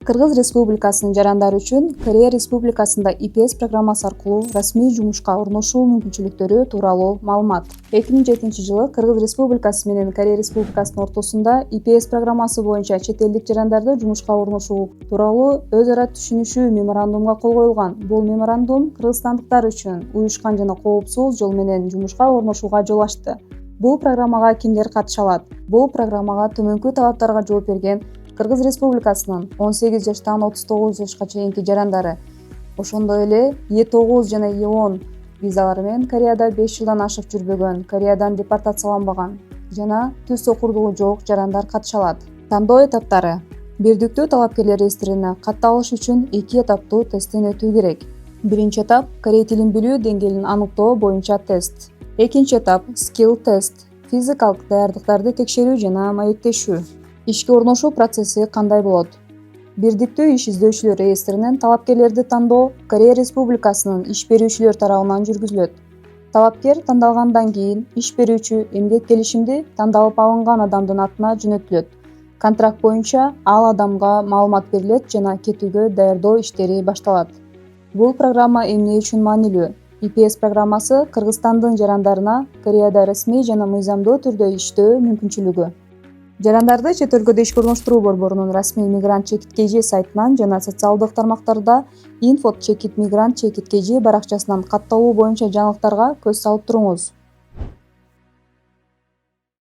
Кыргыз Республикасынын жарандары үчүн Корея Республикасында ИПС программасы аркылуу расмий жумушка орношуу мүмкүнчүлүктөрү тууралуу маалымат. 2007-жылы Кыргыз Республикасы менен Корея Республикасынын ортосунда ИПС программасы боюнча чет элдик жарандарды жумушка орношуу тууралуу өз ара түшүнүшүү меморандумга кол коюлган. Бул меморандум кыргызстандыктар үчүн уюшкан жана коопсуз жол менен жумушка орношууга жол ачты. Бул программага кимдер катыша алат? Бул программага төмөнкү талаптарга жооп берген Кыргыз Республикасынын 18 жаштан 39 жашка чейинки жарандары, ошондой эле Е9 жана Е10 визалары менен Кореяда 5 жылдан ашык жүрбөгөн, Кореядан депортацияланбаган жана түз окурдугу жок жарандар катыша алат. Тандоо этаптары. Бирдиктүү талапкерлер реестрине катталыш үчүн 2 этаптуу тесттен өтүү керек. Биринчи этап корей тилин билүү деңгээлин аныктоо боюнча тест. Экинчи этап skill тест, физикалык даярдыктарды текшерүү жана маектешүү. Ишке орношуу процесси кандай болот? Бирдиктүү иш издөөчүлөр реестринен талапкерлерди тандоо Корея Республикасынын иш берүүчүлөр тарабынан жүргүзүлөт. Талапкер тандалгандан кийин иш берүүчү эмгек келишимди тандалып алынган адамдын атына жөнөтүлөт. Контракт боюнча ал адамга маалымат берилет жана кетүүгө даярдоо иштери башталат. Бул программа эмне үчүн маанилүү? ИПС программасы Кыргызстандын жарандарына Кореяда расмий жана мыйзамдуу түрдө иштөө мүмкүнчүлүгү. Жарандарды чет өлкөдө ишке орноштуруу борборунун расмий мигрант чекит KG сайтынан жана социалдык тармактарда info chekit migrant chekit KG баракчасынан катталуу боюнча жаңылыктарга көз салып туруңуз.